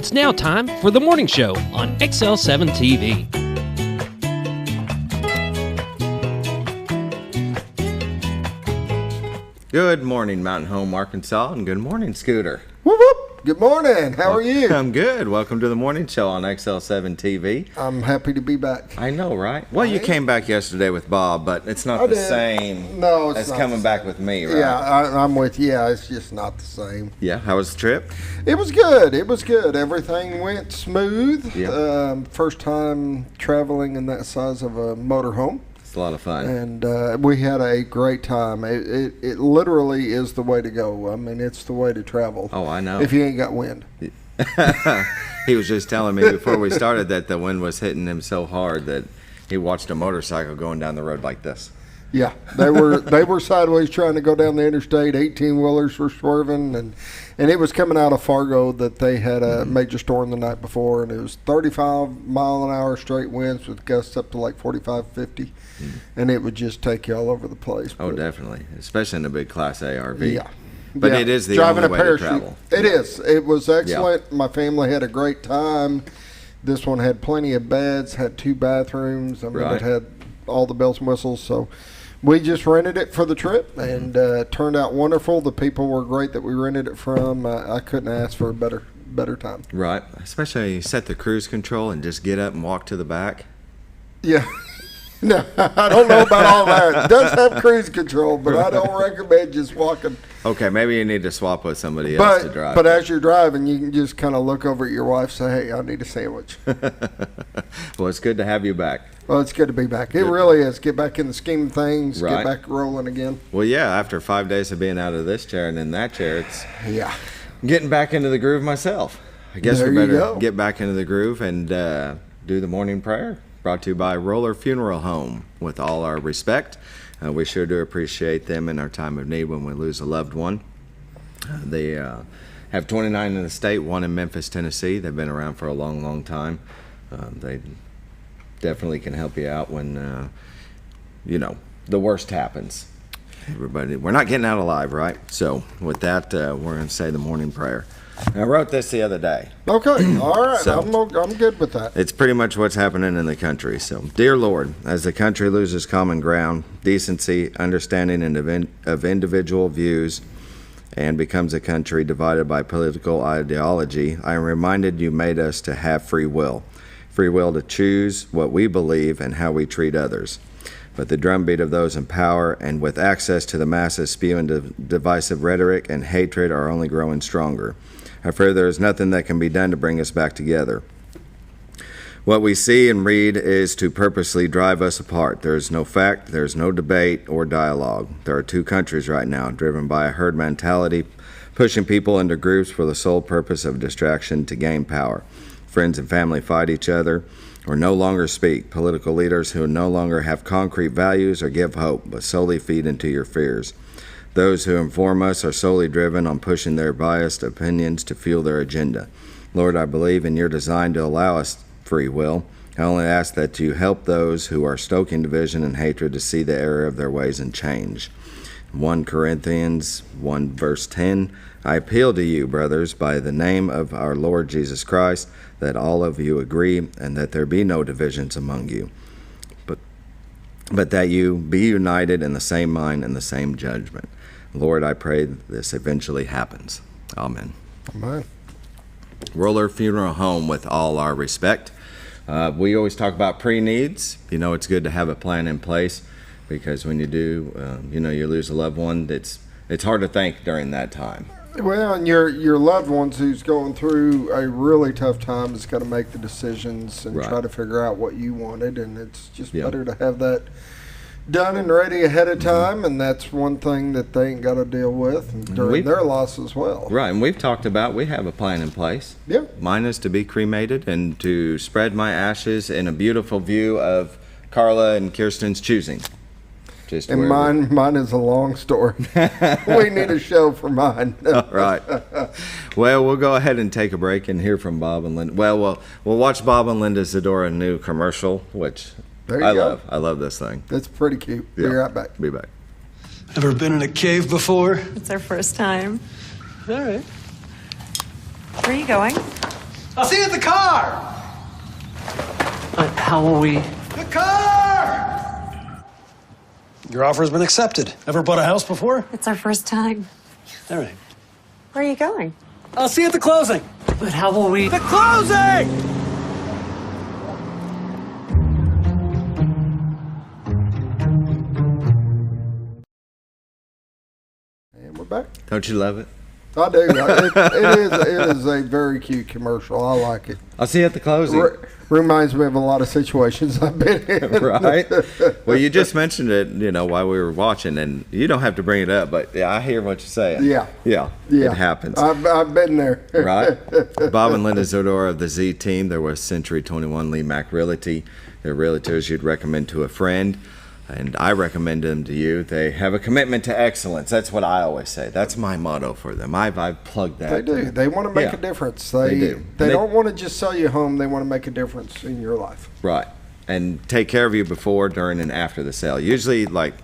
It's now time for the morning show on XL7-TV. Good morning, Mountain Home, Arkansas, and good morning, Scooter. Whoop, whoop. Good morning. How are you? I'm good. Welcome to the morning show on XL7-TV. I'm happy to be back. I know, right? Well, you came back yesterday with Bob, but it's not the same as coming back with me, right? Yeah, I'm with you. Yeah, it's just not the same. Yeah, how was the trip? It was good. It was good. Everything went smooth. Yeah. First time traveling in that size of a motorhome. It's a lot of fun. And we had a great time. It literally is the way to go. I mean, it's the way to travel. Oh, I know. If you ain't got wind. He was just telling me before we started that the wind was hitting him so hard that he watched a motorcycle going down the road like this. Yeah, they were sideways trying to go down the interstate. 18-wheelers were swerving, and it was coming out of Fargo that they had a major storm the night before, and it was 35-mile-an-hour straight winds with gusts up to like 45, 50, and it would just take you all over the place. Oh, definitely, especially in a big Class A RV. Yeah. But it is the Driving only a way to parachute. travel. It is. It was excellent. Yeah. My family had a great time. This one had plenty of beds, had 2 bathrooms. I mean, Right. it had all the bells and whistles, so we just rented it for the trip, and it turned out wonderful. The people were great that we rented it from. I couldn't ask for a better time. Right, especially when you set the cruise control and just get up and walk to the back. Yeah. No, I don't know about all that. It does have cruise control, but I don't recommend just walking. Okay, maybe you need to swap with somebody else to drive. But as you're driving, you can just kind of look over at your wife and say, hey, I need a sandwich. Well, it's good to have you back. Well, it's good to be back. It really is. Get back in the scheme of things. Right. Get back rolling again. Well, yeah, after 5 days of being out of this chair and in that chair, it's Yeah. getting back into the groove myself. I guess There we you better go. get back into the groove and do the morning prayer. Brought to you by Roller Funeral Home. With all our respect, we sure do appreciate them in our time of need when we lose a loved one. They have 29 in the state, 1 in Memphis, Tennessee. They've been around for a long, long time. They definitely can help you out when, the worst happens. Everybody, we're not getting out alive, right? So with that, we're going to say the morning prayer. I wrote this the other day. Okay. All right. So- I'm good with that. It's pretty much what's happening in the country. So, dear Lord, as the country loses common ground, decency, understanding, and of individual views, and becomes a country divided by political ideology, I am reminded you made us to have free will to choose what we believe and how we treat others. But the drumbeat of those in power and with access to the masses spewing divisive rhetoric and hatred are only growing stronger. I fear there is nothing that can be done to bring us back together. What we see and read is to purposely drive us apart. There is no fact, there is no debate or dialogue. There are 2 countries right now, driven by a herd mentality, pushing people into groups for the sole purpose of distraction to gain power. Friends and family fight each other or no longer speak. Political leaders who no longer have concrete values or give hope, but solely feed into your fears. Those who inform us are solely driven on pushing their biased opinions to fuel their agenda. Lord, I believe in your design to allow us free will. I only ask that you help those who are stoking division and hatred to see the error of their ways and change. 1 Corinthians 1 verse 10, I appeal to you, brothers, by the name of our Lord Jesus Christ, that all of you agree and that there be no divisions among you, but that you be united in the same mind and the same judgment. Lord, I pray this eventually happens. Amen. Amen. Roller Funeral Home, with all our respect. We always talk about pre-needs. It's good to have a plan in place because when you do, you lose a loved one, it's hard to think during that time. Well, and your loved ones who's going through a really tough time has got to make the decisions and Right. try to figure out what you wanted, and it's just Yeah. better to have that done and ready ahead of time, and that's one thing that they ain't got to deal with during their loss as well. Right, and we've talked about, we have a plan in place. Yeah. Mine is to be cremated and to spread my ashes in a beautiful view of Carla and Kirsten's choosing. Just And wherever. mine is a long story. We need a show for mine. Right. Well, we'll go ahead and take a break and hear from Bob and Linda. Well, we'll watch Bob and Linda Zadora new commercial, which There you I go. love. I love this thing. That's pretty cute. Yeah. Be right back. Be back. Ever been in a cave before? It's our first time. All right. Where are you going? I'll see you at the car! How will we? The car! Your offer has been accepted. Ever bought a house before? It's our first time. All right. Where are you going? I'll see you at the closing. But how will we? The closing! And we're back. Don't you love it? I do. It is a very cute commercial. I like it. I'll see you at the closing. Reminds me of a lot of situations I've been in. Right? Well, you just mentioned it, while we were watching, and you don't have to bring it up, but I hear what you're saying. Yeah. Yeah. Yeah. It happens. I've been there. Right? Bob and Linda Zodora of the Z Team. They're with Century 21 Lee Mack Realty. They're realtors you'd recommend to a friend, and I recommend them to you. They have a commitment to excellence. That's what I always say. That's my motto for them. I've plugged that. They do. They want to make a difference. They do. They don't want to just sell you a home. They want to make a difference in your life. Right. And take care of you before, during, and after the sale. Usually, like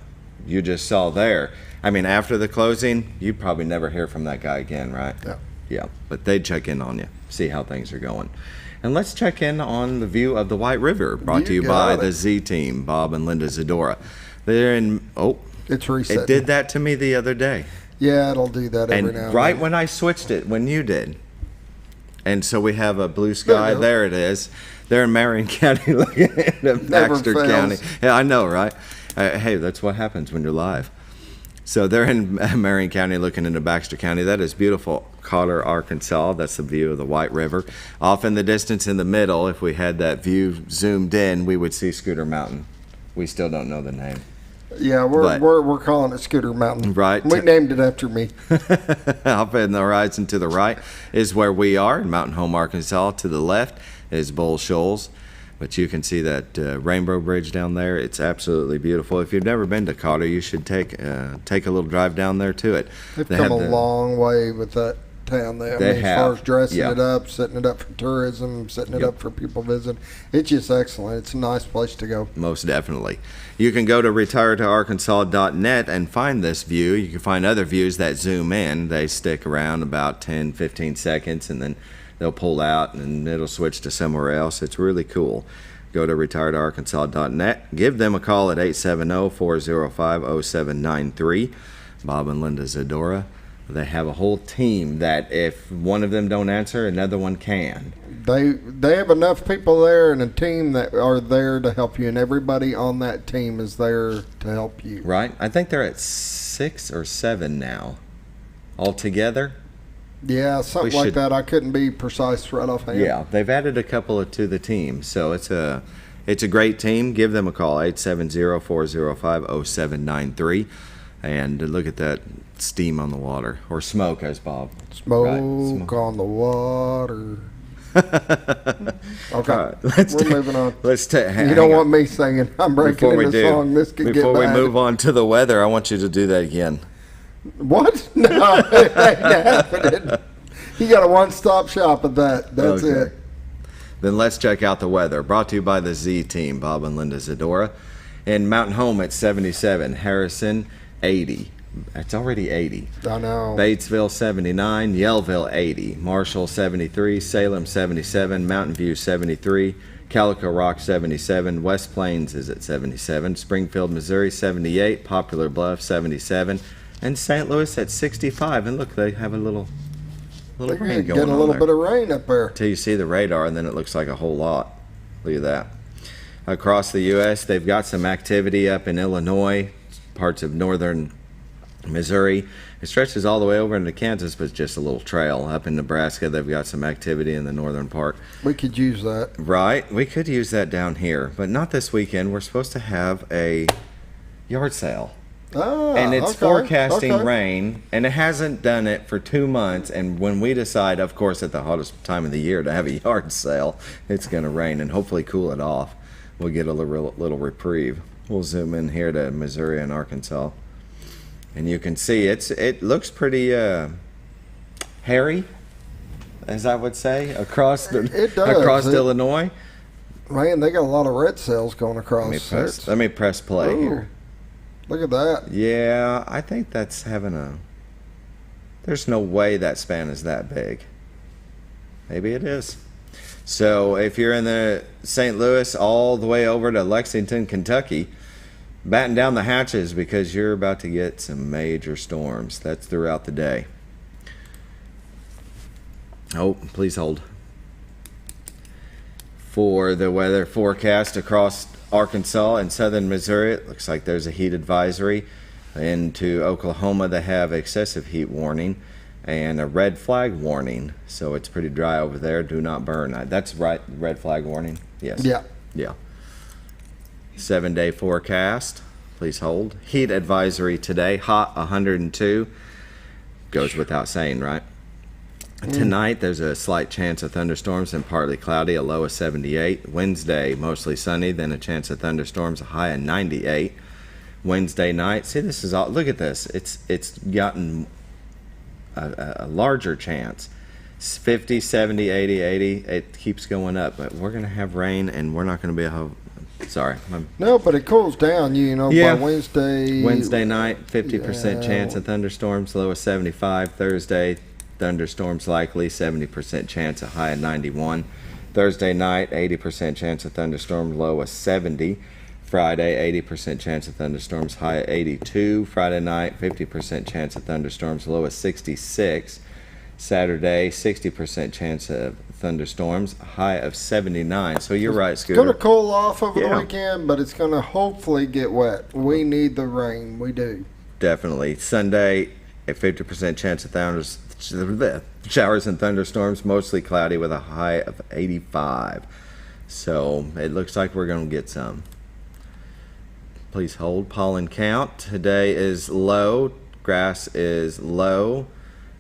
you just saw there, after the closing, you probably never hear from that guy again, right? Yeah. Yeah. But they check in on you, see how things are going. And let's check in on the view of the White River, brought to you by the Z Team, Bob and Linda Zodora. They're in, it's resetting. It did that to me the other day. Yeah, it'll do that every now and right then. when I switched it, when you did. And so we have a blue sky. There it is. They're in Marion County looking at Baxter County. Yeah, I know, right? Hey, that's what happens when you're live. So they're in Marion County looking into Baxter County. That is beautiful. Cotter, Arkansas. That's the view of the White River. Off in the distance in the middle, if we had that view zoomed in, we would see Scooter Mountain. We still don't know the name. Yeah, we're calling it Scooter Mountain. Right. We named it after me. Off in the horizon to the right is where we are, in Mountain Home, Arkansas. To the left is Bull Shoals. But you can see that Rainbow Bridge down there. It's absolutely beautiful. If you've never been to Cotter, you should take a little drive down there to it. They've come a long way with that town there. As far as dressing it up, setting it up for tourism, setting it up for people visiting. It's just excellent. It's a nice place to go. Most definitely. You can go to retiretoarkansas.net and find this view. You can find other views that zoom in. They stick around about 10, 15 seconds, and then they'll pull out and it'll switch to somewhere else. It's really cool. Go to retiretoarkansas.net. Give them a call at 870-405-0793. Bob and Linda Zodora. They have a whole team that if one of them don't answer, another one can. They have enough people there and a team that are there to help you, and everybody on that team is there to help you. Right? I think they're at 6 or 7 now altogether. Yeah, something like that. I couldn't be precise right offhand. Yeah, they've added a couple to the team, so it's a great team. Give them a call, 870-405-0793, and look at that steam on the water, or smoke, as Bob. Smoke on the water. Okay, right, we're moving on. You don't want me singing. I'm breaking into the song. This could get bad. Before we move on to the weather, I want you to do that again. What? No, it ain't happening. You got a one-stop shop at that. That's it. Then let's check out the weather. Brought to you by the Z Team, Bob and Linda Zodora. In Mountain Home at 77, Harrison 80. It's already 80. I know. Batesville 79, Yellville 80, Marshall 73, Salem 77, Mountain View 73, Calico Rock 77, West Plains is at 77, Springfield, Missouri 78, Poplar Bluff 77, and St. Louis at 65. And look, they have a little rain going on. Getting a little bit of rain up there. Till you see the radar, and then it looks like a whole lot. Look at that. Across the U.S., they've got some activity up in Illinois, parts of northern Missouri. It stretches all the way over into Kansas, but it's just a little trail. Up in Nebraska, they've got some activity in the northern part. We could use that. Right. We could use that down here, but not this weekend. We're supposed to have a yard sale. And it's forecasting rain, and it hasn't done it for 2 months. And when we decide, of course, at the hottest time of the year to have a yard sale, it's going to rain and hopefully cool it off. We'll get a little reprieve. We'll zoom in here to Missouri and Arkansas, and you can see it looks pretty hairy, as I would say, across Illinois. Man, they got a lot of red cells going across. Let me press play here. Look at that. Yeah, I think that's there's no way that span is that big. Maybe it is. So if you're in the St. Louis all the way over to Lexington, Kentucky, batten down the hatches because you're about to get some major storms. That's throughout the day. Oh, please hold. For the weather forecast across Arkansas and southern Missouri, it looks like there's a heat advisory. Into Oklahoma, they have excessive heat warning and a red flag warning. So it's pretty dry over there. Do not burn. That's right, red flag warning. Yes. Yeah. Yeah. 7-day forecast. Please hold. Heat advisory today. Hot 102. Goes without saying, right? Tonight, there's a slight chance of thunderstorms and partly cloudy, a low of 78. Wednesday, mostly sunny, then a chance of thunderstorms, a high of 98. Wednesday night, see, this is all, look at this. It's gotten a larger chance. It's 50, 70, 80, 80. It keeps going up, but we're going to have rain, and we're not going to be sorry. No, but it cools down, Yeah. by Wednesday. Wednesday night, 50% chance of thunderstorms, low of 75. Thursday, thunderstorms likely, 70% chance, a high of 91. Thursday night, 80% chance of thunderstorms, low of 70. Friday, 80% chance of thunderstorms, high of 82. Friday night, 50% chance of thunderstorms, low of 66. Saturday, 60% chance of thunderstorms, high of 79. So you're right, Scooter. It's going to cool off over the Yeah. weekend, but it's going to hopefully get wet. We need the rain. We do. Definitely. Sunday, a 50% chance of showers and thunderstorms, mostly cloudy with a high of 85. So it looks like we're going to get some. Please hold. Pollen count today is low. Grass is low.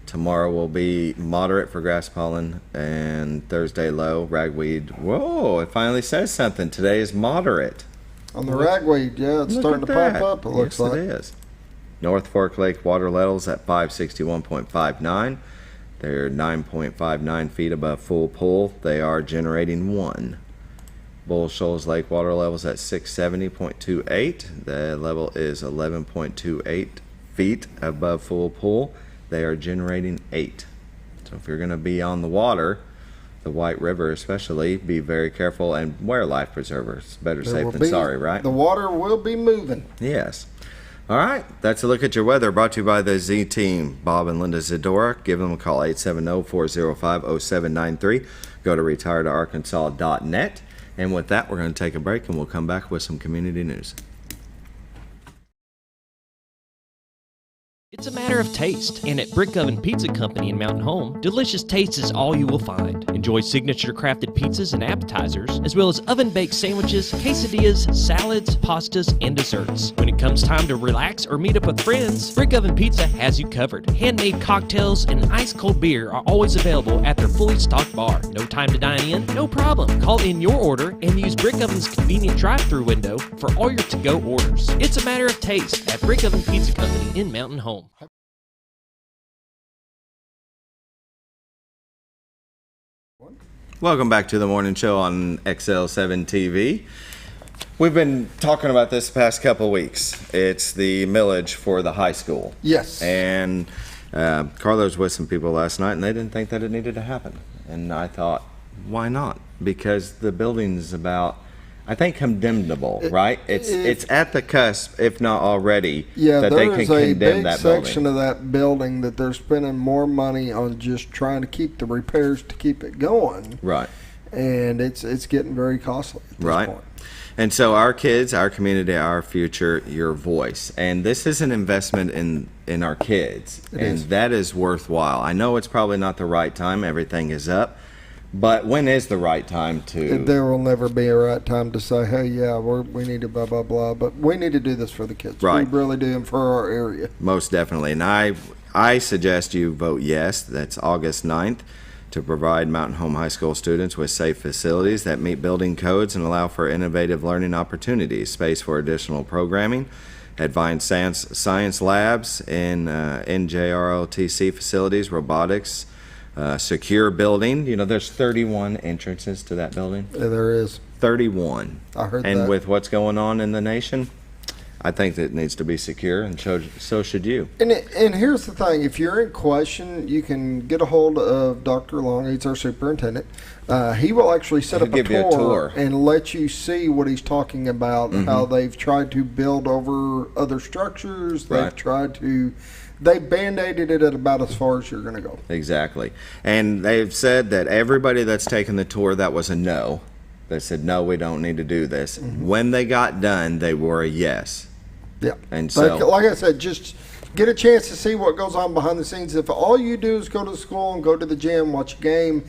Tomorrow will be moderate for grass pollen, and Thursday low. Ragweed, whoa, it finally says something. Today is moderate. On the ragweed, yeah, it's Look starting at to that. pop up, it looks Yes, like. it is. North Fork Lake water levels at 561.59. They're 9.59 feet above full pool. They are generating 1. Bull Shoals Lake water levels at 670.28. The level is 11.28 feet above full pool. They are generating 8. So if you're going to be on the water, the White River especially, be very careful and wear life preservers. Better safe than sorry, right? The water will be moving. Yes. All right. That's a look at your weather brought to you by the Z Team. Bob and Linda Zadora. Give them a call, 870-405-0793. Go to retiredarkansas.net. And with that, we're going to take a break, and we'll come back with some community news. It's a matter of taste, and at Brick Oven Pizza Company in Mountain Home, delicious taste is all you will find. Enjoy signature crafted pizzas and appetizers, as well as oven-baked sandwiches, quesadillas, salads, pastas, and desserts. When it comes time to relax or meet up with friends, Brick Oven Pizza has you covered. Handmade cocktails and ice-cold beer are always available at their fully stocked bar. No time to dine in? No problem. Call in your order and use Brick Oven's convenient drive-thru window for all your to-go orders. It's a matter of taste at Brick Oven Pizza Company in Mountain Home. Welcome back to the morning show on XL7-TV. We've been talking about this the past couple weeks. It's the millage for the high school. Yes. And Carlos was with some people last night, and they didn't think that it needed to happen. And I thought, why not? Because the building's about, I think, condemnable, right? It's at the cusp, if not already, that they can condemn that building. There's a big section of that building that they're spending more money on just trying to keep the repairs to keep it going. Right. And it's getting very costly at this point. And so our kids, our community, our future, your voice. And this is an investment in our kids. That is worthwhile. I know it's probably not the right time. Everything is up. But when is the right time to... There will never be a right time to say, hey, yeah, we need to blah, blah, blah. But we need to do this for the kids. Right. We really do, and for our area. Most definitely. And I suggest you vote yes. That's August 9th, to provide Mountain Home High School students with safe facilities that meet building codes and allow for innovative learning opportunities, space for additional programming, advanced science labs in NJROTC facilities, robotics, secure building. You know, there's 31 entrances to that building. Yeah, there is. 31. I heard and that. with what's going on in the nation, I think that it needs to be secure, and so should you. And here's the thing: if you're in question, you can get a hold of Dr. Long. He's our superintendent. He will actually set up a tour and let you see what he's talking about. How they've tried to build over other structures. They've tried to. They band-aided it at about as far as you're going to go. Exactly. And they've said that everybody that's taken the tour, that was a no. They said, no, we don't need to do this. When they got done, they were a yes. Yeah. And so, like I said, just get a chance to see what goes on behind the scenes. If all you do is go to school and go to the gym, watch a game,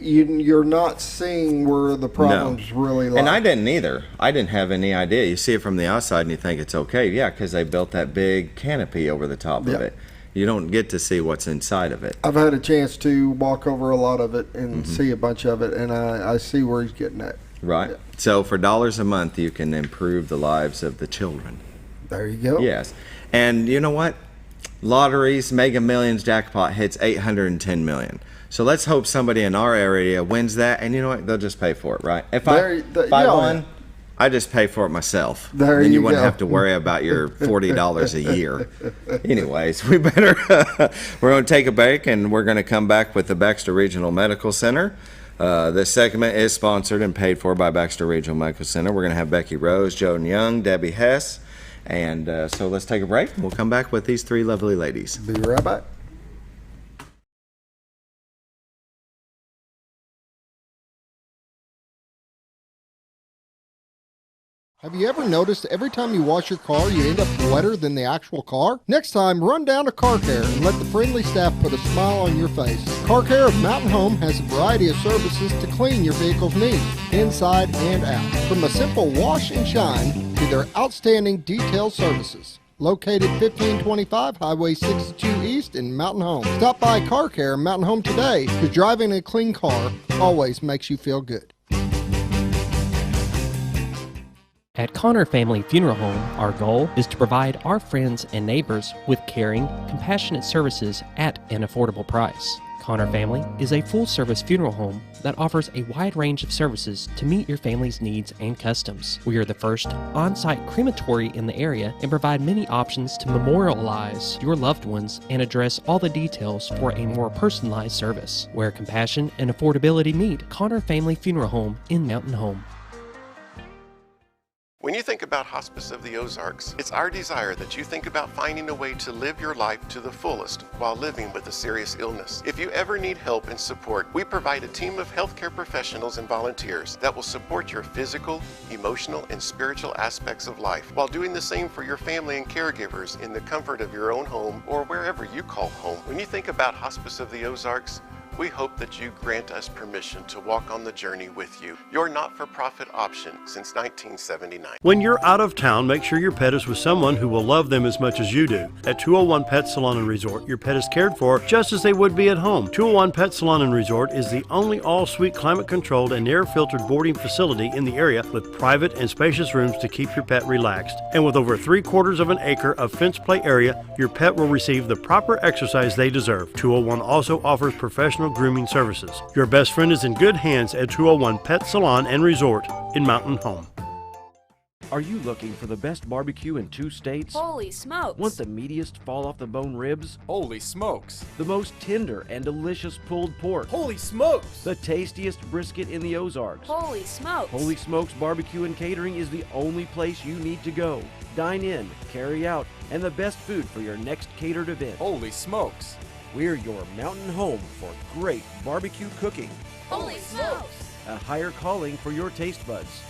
you're not seeing where the problems really lie. And I didn't either. I didn't have any idea. You see it from the outside and you think it's okay. Yeah, because they built that big canopy over the top of it. You don't get to see what's inside of it. I've had a chance to walk over a lot of it and see a bunch of it, and I see where he's getting at. Right. Yeah. So for $1 a month, you can improve the lives of the children. There you go. Yes. And you know what? Lotteries, Mega Millions jackpot hits $810 million. So let's hope somebody in our area wins that, and you know what? They'll just pay for it, right? If I won, I just pay for it myself. Then you wouldn't have to worry about your $40 a year. Anyways, we better. We're going to take a break, and we're going to come back with the Baxter Regional Medical Center. This segment is sponsored and paid for by Baxter Regional Medical Center. We're going to have Becky Rose, Joan Young, Debbie Hess. And so let's take a break. We'll come back with these three lovely ladies. Be right back. Have you ever noticed every time you wash your car, you end up wetter than the actual car? Next time, run down to Car Care and let the friendly staff put a smile on your face. Car Care of Mountain Home has a variety of services to clean your vehicle's needs, inside and out. From a simple wash and shine to their outstanding detail services. Located 1525 Highway 62 East in Mountain Home. Stop by Car Care Mountain Home today, because driving a clean car always makes you feel good. At Connor Family Funeral Home, our goal is to provide our friends and neighbors with caring, compassionate services at an affordable price. Connor Family is a full-service funeral home that offers a wide range of services to meet your family's needs and customs. We are the first on-site crematory in the area and provide many options to memorialize your loved ones and address all the details for a more personalized service. Where compassion and affordability meet, Connor Family Funeral Home in Mountain Home. When you think about Hospice of the Ozarks, it's our desire that you think about finding a way to live your life to the fullest while living with a serious illness. If you ever need help and support, we provide a team of healthcare professionals and volunteers that will support your physical, emotional, and spiritual aspects of life while doing the same for your family and caregivers in the comfort of your own home or wherever you call home. When you think about Hospice of the Ozarks, we hope that you grant us permission to walk on the journey with you. Your not-for-profit option since 1979. When you're out of town, make sure your pet is with someone who will love them as much as you do. At 201 Pet Salon and Resort, your pet is cared for just as they would be at home. 201 Pet Salon and Resort is the only all-suite climate-controlled and air-filtered boarding facility in the area with private and spacious rooms to keep your pet relaxed. And with over 3/4 of an acre of fenced play area, your pet will receive the proper exercise they deserve. 201 also offers professional grooming services. Your best friend is in good hands at 201 Pet Salon and Resort in Mountain Home. Are you looking for the best barbecue in 2 states? Holy smokes! Want the meatiest fall-off-the-bone ribs? Holy smokes! The most tender and delicious pulled pork? Holy smokes! The tastiest brisket in the Ozarks? Holy smokes! Holy Smokes Barbecue and Catering is the only place you need to go. Dine in, carry out, and the best food for your next catered event. Holy smokes! We're your mountain home for great barbecue cooking. Holy smokes! A higher calling for your taste buds.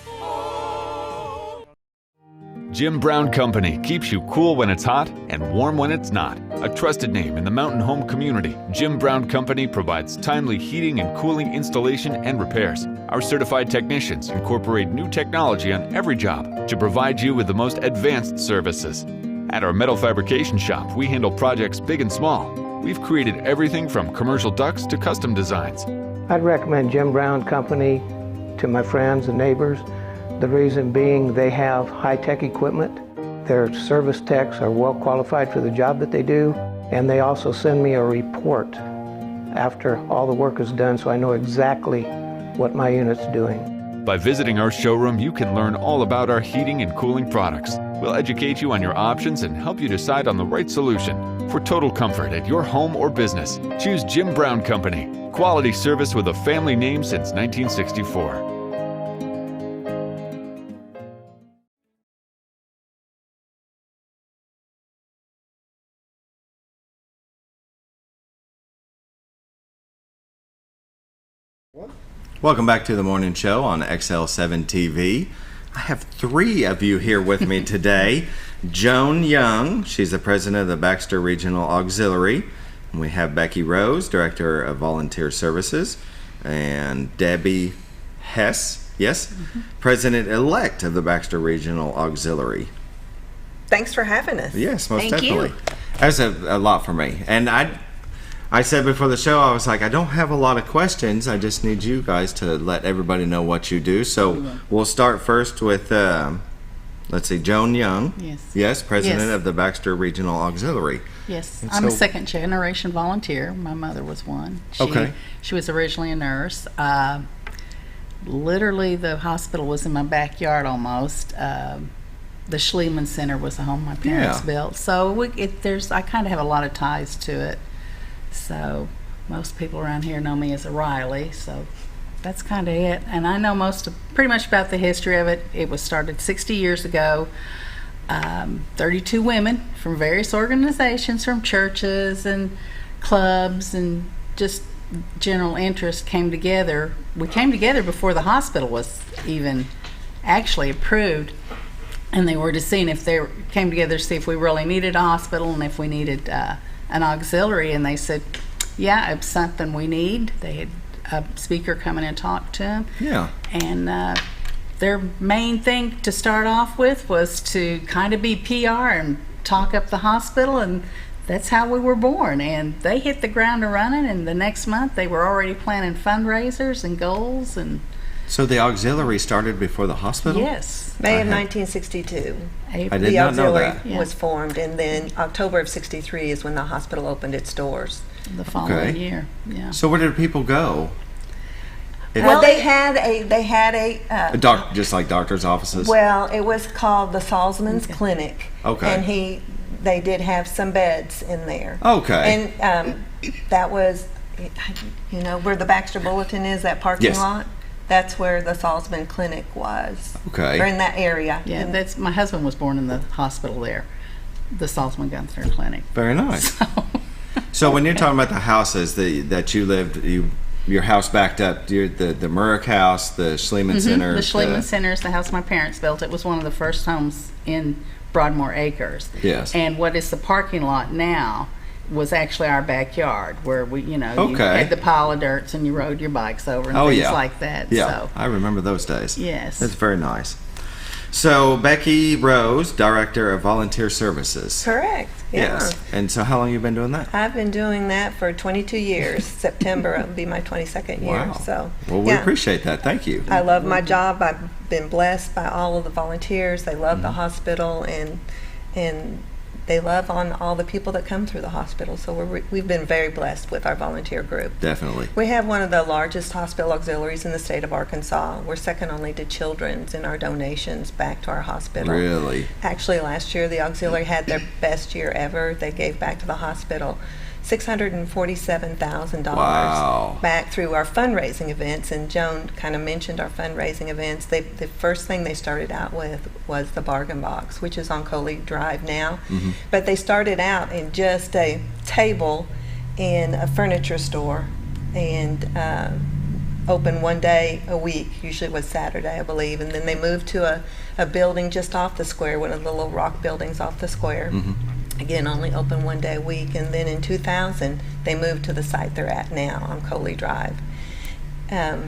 Jim Brown Company keeps you cool when it's hot and warm when it's not. A trusted name in the mountain home community, Jim Brown Company provides timely heating and cooling installation and repairs. Our certified technicians incorporate new technology on every job to provide you with the most advanced services. At our metal fabrication shop, we handle projects big and small. We've created everything from commercial ducts to custom designs. I'd recommend Jim Brown Company to my friends and neighbors. The reason being they have high-tech equipment. Their service techs are well qualified for the job that they do, and they also send me a report after all the work is done so I know exactly what my unit's doing. By visiting our showroom, you can learn all about our heating and cooling products. We'll educate you on your options and help you decide on the right solution. For total comfort at your home or business, choose Jim Brown Company. Quality service with a family name since 1964. Welcome back to the morning show on XL7-TV. I have 3 of you here with me today. Joan Young, she's the president of the Baxter Regional Auxiliary. And we have Becky Rose, director of volunteer services. And Debbie Hess, yes, president-elect of the Baxter Regional Auxiliary. Thanks for having us. Yes, most Thank definitely. you. That's a lot for me. And I said before the show, I was like, I don't have a lot of questions. I just need you guys to let everybody know what you do. So we'll start first with, let's see, Joan Young. Yes. Yes, president of the Baxter Regional Auxiliary. Yes. And I'm a so- second-generation volunteer. My mother was one. She was originally a nurse. Literally, the hospital was in my backyard almost. The Schliemann Center was the home my parents built. So I kind of have a lot of ties to it. So most people around here know me as a Riley, so that's kind of it. And I know pretty much about the history of it. It was started 60 years ago. 32 women from various organizations, from churches and clubs and just general interest came together. We came together before the hospital was even actually approved, and they were just seeing if they came together to see if we really needed a hospital and if we needed an auxiliary, and they said, yeah, it's something we need. They had a speaker come in and talk to them. Yeah. And their main thing to start off with was to kind of be PR and talk up the hospital, and that's how we were born. And they hit the ground running, and the next month they were already planning fundraisers and goals. And So the auxiliary started before the hospital? yes, May of 1962. I did the not know auxiliary that. was formed, and then October of 63 is when the hospital opened its doors. the following year. Yeah. So where did people go? Well, they had a Just like doctor's offices? well, it was called the Salzman's Clinic. Okay. And they did have some beds in there. Okay. And that was, where the Baxter Bulletin is, that parking lot. That's where the Salzman Clinic was. Okay. Or in that area. Yeah, my husband was born in the hospital there, the Salzman Gunther Clinic. Very nice. So when you're talking about the houses that you lived, your house backed up, the Murrick House, the Schliemann Center. The Schliemann Center is the house my parents built. It was one of the first homes in Broadmoor Acres. Yes. And what is the parking lot now was actually our backyard, where you had the pile of dirts and you rode your bikes over and things like that. Yeah, So, I remember those days. yes. That's very nice. So Becky Rose, Director of Volunteer Services. Correct. Yeah. Yes. And so how long have you been doing that? I've been doing that for 22 years. September will be my 22nd year. Wow. So, Well, we appreciate that. Thank you. I love my job. I've been blessed by all of the volunteers. They love the hospital, and they love on all the people that come through the hospital. So we've been very blessed with our volunteer group. Definitely. We have one of the largest hospital auxiliaries in the state of Arkansas. We're second only to Children's in our donations back to our hospital. Really? Actually, last year the auxiliary had their best year ever. They gave back to the hospital $647,000 back through our fundraising events. And Joan kind of mentioned our fundraising events. The first thing they started out with was the Bargain Box, which is on Coley Drive now. But they started out in just a table in a furniture store, and open one day a week. Usually it was Saturday, I believe. And then they moved to a building just off the square, one of the little rock buildings off the square. Again, only open one day a week. And then in 2000, they moved to the site they're at now on Coley Drive. There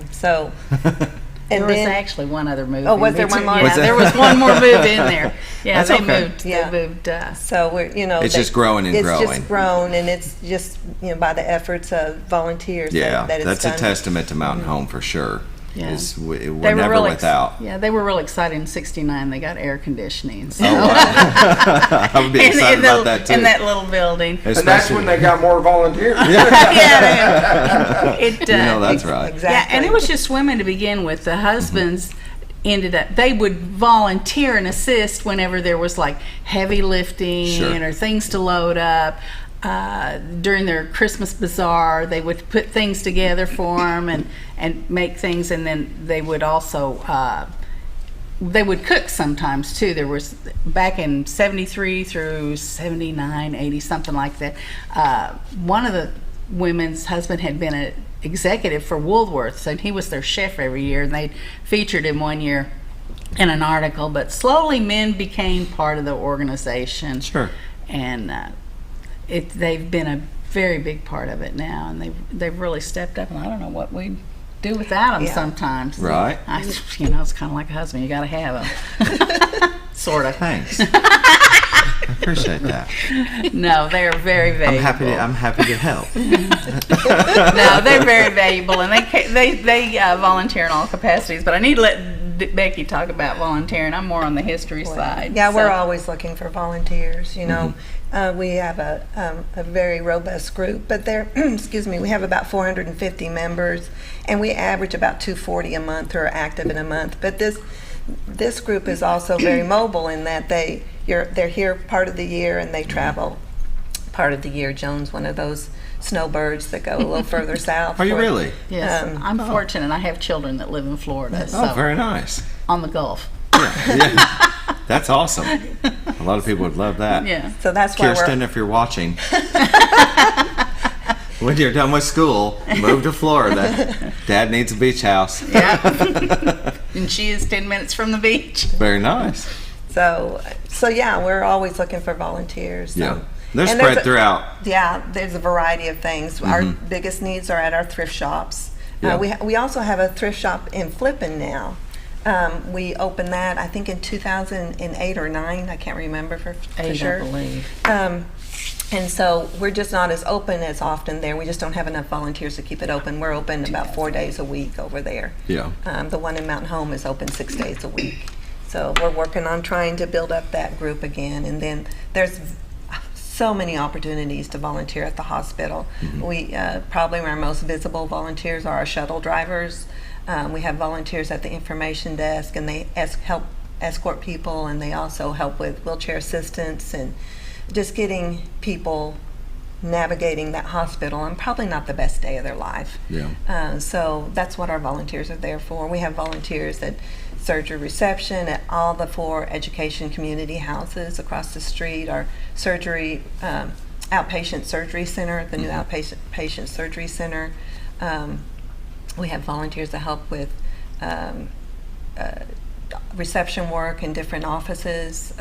was actually one other move. Oh, was there one more? Yeah, there was one more move in there. Yeah, That's they okay. moved. Yeah. They moved. So we're, It's just growing and growing. It's just grown, and it's just by the efforts of volunteers. Yeah, that it's that's done. a testament to Mountain Home for sure. Yeah. We're They were never really without. they were really excited in '69. They got air conditioning. So. Oh, wow. I would be excited about that too. In that little building. And that's when they got more volunteers. Yeah. That's right. Exactly. Yeah, and it was just women to begin with. The husbands, ended up, they would volunteer and assist whenever there was like heavy lifting Sure. or things to load up. During their Christmas bazaar, they would put things together for them and make things, and then they would also they would cook sometimes too. There was, back in 73 through 79, 80, something like that, one of the women's husband had been an executive for Woolworths, and he was their chef every year, and they featured him one year in an article. But slowly men became part of the organization. Sure. And they've been a very big part of it now, and they've really stepped up, and I don't know what we'd do without them sometimes. Right. It's kind of like a husband. You got to have them. Sort of. Thanks. I appreciate that. No, they're very valuable. I'm happy to help. No, they're very valuable, and they volunteer in all capacities. But I need to let Becky talk about volunteering. I'm more on the history side. Yeah, we're always looking for volunteers. You know, we have a very robust group, but there, excuse me, we have about 450 members, and we average about 240 a month who are active in a month. But this group is also very mobile in that they're here part of the year and they travel part of the year. Joan's one of those snowbirds that go a little further south. Are you really? Yes, I'm fortunate. I have children that live in Florida. Oh, very nice. On the Gulf. Yeah. That's awesome. A lot of people would love that. Yeah. So that's why Kirsten, if you're watching, when you're done with school, move to Florida. Dad needs a beach house. Yeah. And she is 10 minutes from the beach. Very nice. So yeah, we're always looking for volunteers. So. Yeah. They're spread throughout. Yeah, there's a variety of things. Our biggest needs are at our thrift shops. Yeah. We also have a thrift shop in Flippin now. We opened that, I think, in 2008 or 9. I can't remember for sure. I believe. And so we're just not as open as often there. We just don't have enough volunteers to keep it open. We're open about 4 days a week over there. Yeah. The one in Mountain Home is open 6 days a week. So we're working on trying to build up that group again. And then there's so many opportunities to volunteer at the hospital. We probably our most visible volunteers are our shuttle drivers. We have volunteers at the information desk, and they help escort people, and they also help with wheelchair assistance and just getting people navigating that hospital on probably not the best day of their life. Yeah. So that's what our volunteers are there for. We have volunteers at surgery reception at all the 4 education community houses across the street, our surgery outpatient surgery center, the new outpatient surgery center. We have volunteers to help with reception work in different offices,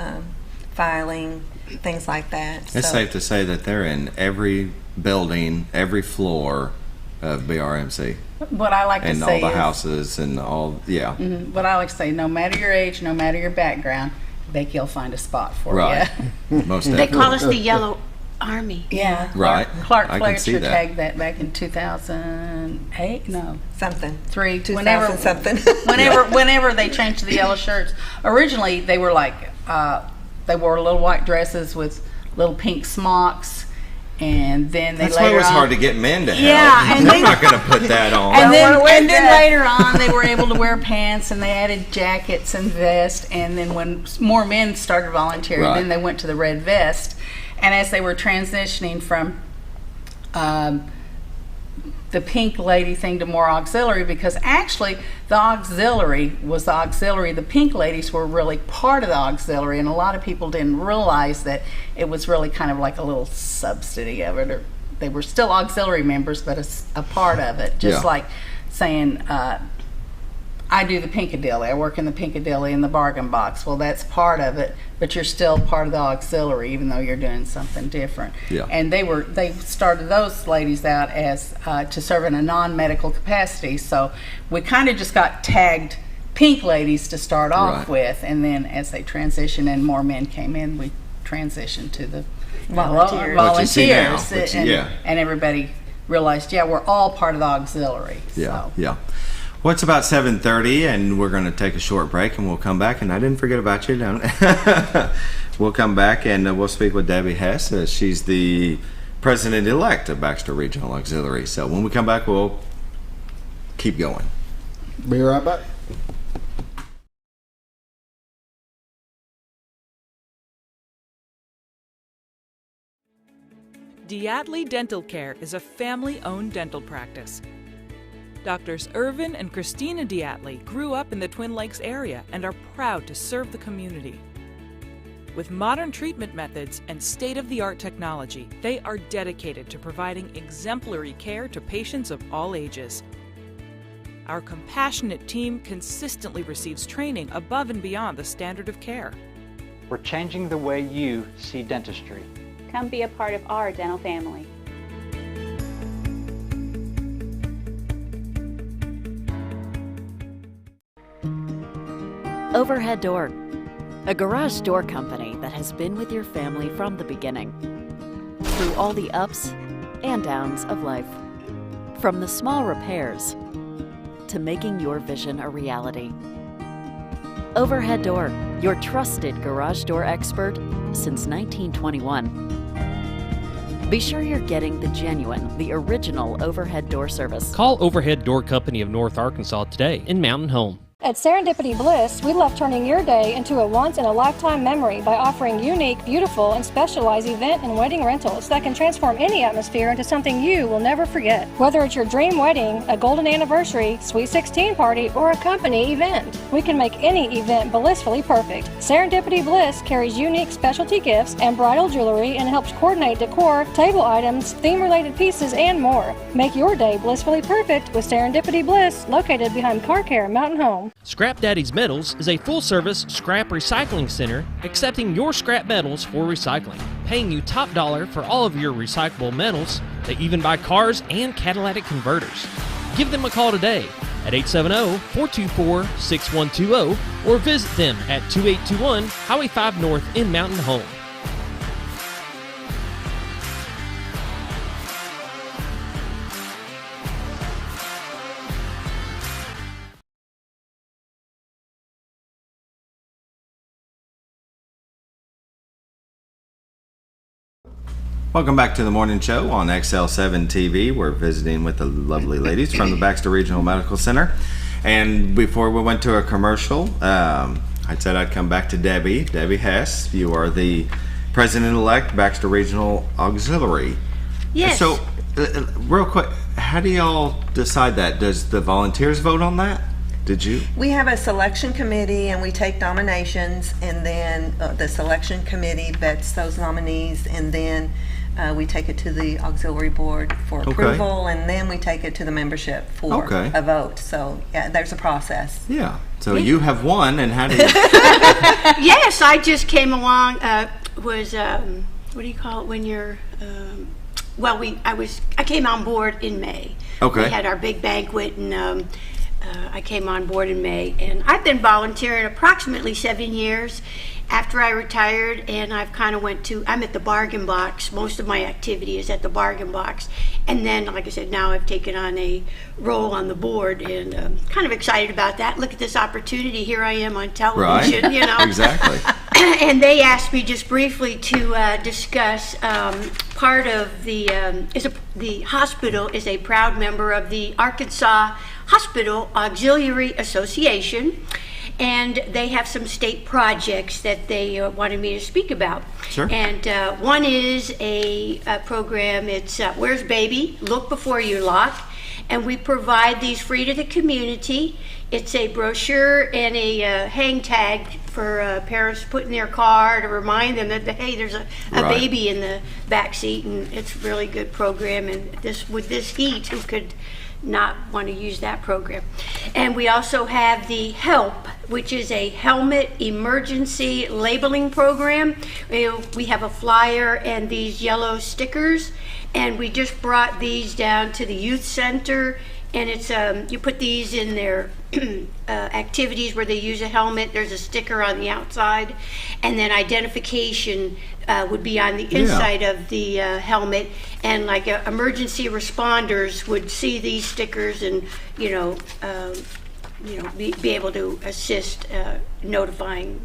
filing, things like that. It's safe to say that they're in every building, every floor of BRMC. What I like to and say all the is, houses and all, yeah. What I like to say, no matter your age, no matter your background, Becky will find a spot for Right. you. Most They definitely. call us the Yellow Army. Yeah. Right. Clark I can see Fletcher that. tagged that back in 2008. No. Something. 3. 2000 something. Whenever they changed to the yellow shirts. Originally, they were like, they wore little white dresses with little pink smocks. And then That's later why it was on, hard to get men to help. Yeah, and I'm not going to put that on. And then later on, they were able to wear pants, and they added jackets and vests. And then when more men started volunteering, Right. then they went to the red vest. And as they were transitioning from the pink lady thing to more auxiliary, because actually the auxiliary was the auxiliary. The pink ladies were really part of the auxiliary, and a lot of people didn't realize that it was really kind of like a little subsidy of it, or they were still auxiliary members, but a part of it. Just Yeah. like saying, I do the Piccadilly. I work in the Piccadilly in the bargain box. Well, that's part of it, but you're still part of the auxiliary, even though you're doing something different. Yeah. And they started those ladies out as to serve in a non-medical capacity. So we kind of just got tagged pink ladies to start off Right. with, and then as they transitioned and more men came in, we transitioned to the Volunteers. What you see now, volunteers, what you- yeah. and everybody realized, yeah, we're all part of the auxiliary. Yeah, So. yeah. Well, it's about 7:30, and we're going to take a short break, and we'll come back. And I didn't forget about you. We'll come back, and we'll speak with Debbie Hess. She's the president-elect of Baxter Regional Auxiliary. So when we come back, we'll keep going. Be right back. Diatley Dental Care is a family-owned dental practice. Doctors Irvin and Christina Diatley grew up in the Twin Lakes area and are proud to serve the community. With modern treatment methods and state-of-the-art technology, they are dedicated to providing exemplary care to patients of all ages. Our compassionate team consistently receives training above and beyond the standard of care. We're changing the way you see dentistry. Come be a part of our dental family. Overhead Door, a garage door company that has been with your family from the beginning, through all the ups and downs of life. From the small repairs to making your vision a reality. Overhead Door, your trusted garage door expert since 1921. Be sure you're getting the genuine, the original overhead door service. Call Overhead Door Company of North Arkansas today in Mountain Home. At Serendipity Bliss, we love turning your day into a once-in-a-lifetime memory by offering unique, beautiful, and specialized event and wedding rentals that can transform any atmosphere into something you will never forget. Whether it's your dream wedding, a golden anniversary, sweet 16 party, or a company event, we can make any event blissfully perfect. Serendipity Bliss carries unique specialty gifts and bridal jewelry and helps coordinate decor, table items, theme-related pieces, and more. Make your day blissfully perfect with Serendipity Bliss, located behind Car Care Mountain Home. Scrap Daddy's Metals is a full-service scrap recycling center accepting your scrap metals for recycling, paying you top dollar for all of your recyclable metals. They even buy cars and catalytic converters. Give them a call today at 870-424-6120 or visit them at 2821 Highway 5 North in Mountain Home. Welcome back to the morning show on XL7-TV. We're visiting with the lovely ladies from the Baxter Regional Medical Center. And before we went to a commercial, I said I'd come back to Debbie Hess. You are the president-elect, Baxter Regional Auxiliary. Yes. So, real quick, how do y'all decide that? Does the volunteers vote on that? Did you? We have a selection committee and we take nominations, and then the selection committee vets those nominees, and then we take it to the auxiliary board for approval, and then we take it to the membership for a vote. So yeah, there's a process. Yeah. So you have won, and how do you? Yes, I just came along. What do you call it when you're? I came on board in May. Okay. We had our big banquet, and I came on board in May, and I've been volunteering approximately 7 years after I retired, and I've kind of I'm at the Bargain Box. Most of my activity is at the Bargain Box, and then, like I said, now I've taken on a role on the board, and kind of excited about that. Look at this opportunity. Here I am on television, right. You know. Exactly. And they asked me just briefly to discuss part of the hospital is a proud member of the Arkansas Hospital Auxiliary Association, and they have some state projects that they wanted me to speak about. Sure. And one is a program. It's Where's Baby? Look Before You Lock. And we provide these free to the community. It's a brochure and a hang tag for parents to put in their car to remind them that, hey, there's a baby in the back seat, and it's a really good program. And with this heat, who could not want to use that program? And we also have the HELP, which is a helmet emergency labeling program. We have a flyer and these yellow stickers, and we just brought these down to the youth center, and it's you put these in their activities where they use a helmet. There's a sticker on the outside, and then identification would be on the inside of the helmet, and like emergency responders would see these stickers and be able to assist notifying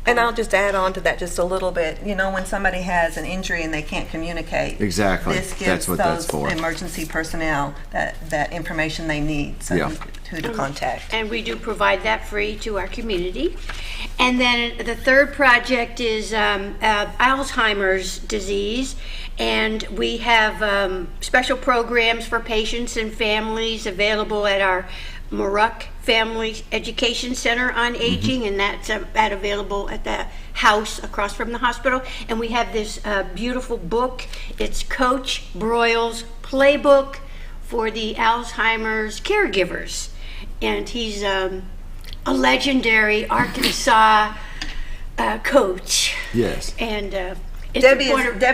And I'll just add on to that just a little bit. You know, when somebody has an injury and they can't communicate, Exactly. this gives That's what that's those for. emergency personnel that information they need, so Yeah. who to contact. And we do provide that free to our community. And then the third project is Alzheimer's disease. And we have special programs for patients and families available at our Muruck Family Education Center on Aging, and that's available at the house across from the hospital. And we have this beautiful book. It's Coach Broyles' Playbook for the Alzheimer's caregivers. And he's a legendary Arkansas coach. Yes. And Debbie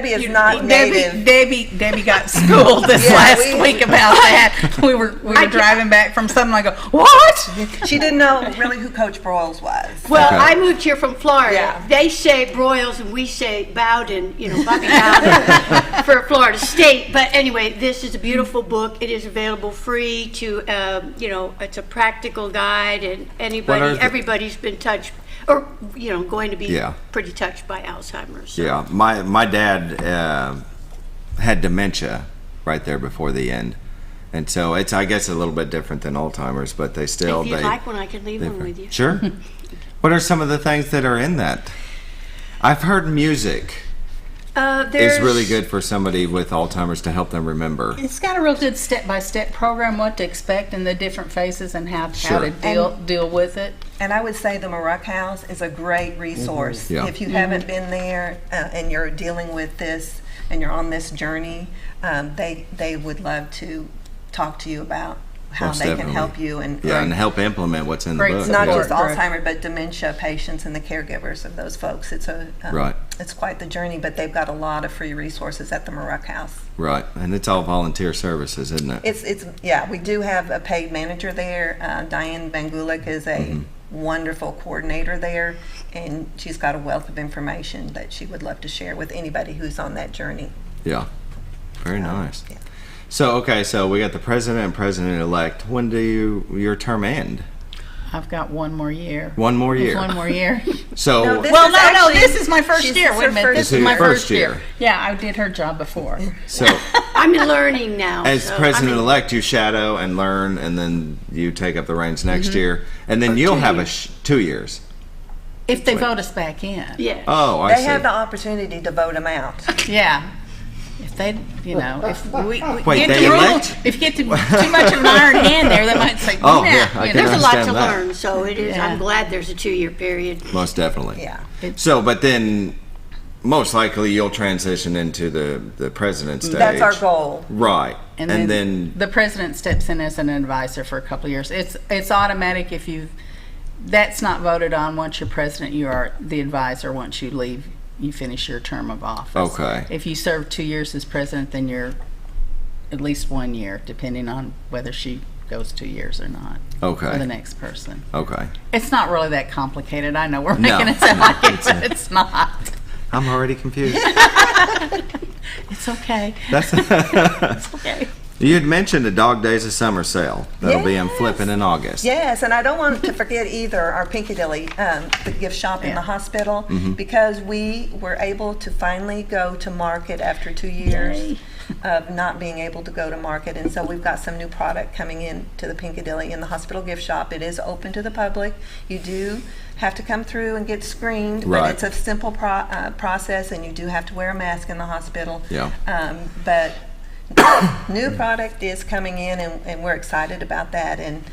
is not native. Debbie got schooled this last week about that. We were driving back from something. I go, what? She didn't know really who Coach Broyles was. Well, I moved here from Florida. They say Broyles and we say Bowden, Bobby Bowden for Florida State. But anyway, this is a beautiful book. It is available free to, it's a practical guide, and everybody's been touched or going to be pretty touched by Alzheimer's. So. Yeah, my dad had dementia right there before the end, and so it's, I guess, a little bit different than Alzheimer's, but they still. If you'd like one, I can leave one with you. Sure. What are some of the things that are in that? I've heard music is really good for somebody with Alzheimer's to help them remember. It's got a real good step-by-step program, what to expect in the different phases and how to deal with it. And I would say the Muruck House is a great resource. Yeah. If you haven't been there and you're dealing with this and you're on this journey, they would love to talk to you about how they can help you and help implement what's in the book. It's not just Alzheimer's, but dementia patients and the caregivers of those folks. It's it's quite the journey, but they've got a lot of free resources at the Muruck House. Right, and it's all volunteer services, isn't it? It's we do have a paid manager there. Diane Van Gulik is a wonderful coordinator there, and she's got a wealth of information that she would love to share with anybody who's on that journey. Yeah, very nice. Yeah. So we got the president and president-elect. When do your term end? I've got one more year. One more year. One more year. So this is my first year. Wait a minute, this is my first year. Yeah, I did her job before. So I'm learning now. As president-elect, you shadow and learn, and then you take up the reins next year, and then you'll have 2 years. If they vote us back in. Yeah. Oh, I see. They have the opportunity to vote them out. Yeah. If they, if we elect? If you get too much of an iron hand there, they might say, there's a lot to learn, so it is. I'm glad there's a 2-year period. Most definitely. Yeah. So, but then, most likely you'll transition into the president stage. That's our goal. Right. And then the president steps in as an advisor for a couple of years. It's automatic if that's not voted on once you're president, you are the advisor once you leave. You finish your term of office. Okay. If you serve 2 years as president, then you're at least 1 year, depending on whether she goes 2 years or not. Okay. For the next person. Okay. It's not really that complicated. I know we're making it sound like it, but it's not. I'm already confused. It's okay. It's okay. You had mentioned the Dog Days of Summer sale. That'll be in Flippin in August. Yes, and I don't want to forget either our Piccadilly, the gift shop in the hospital, because we were able to finally go to market after 2 years of not being able to go to market. And so we've got some new product coming in to the Piccadilly in the hospital gift shop. It is open to the public. You do have to come through and get screened, but it's a simple process, and you do have to wear a mask in the hospital. Yeah. But new product is coming in, and we're excited about that. And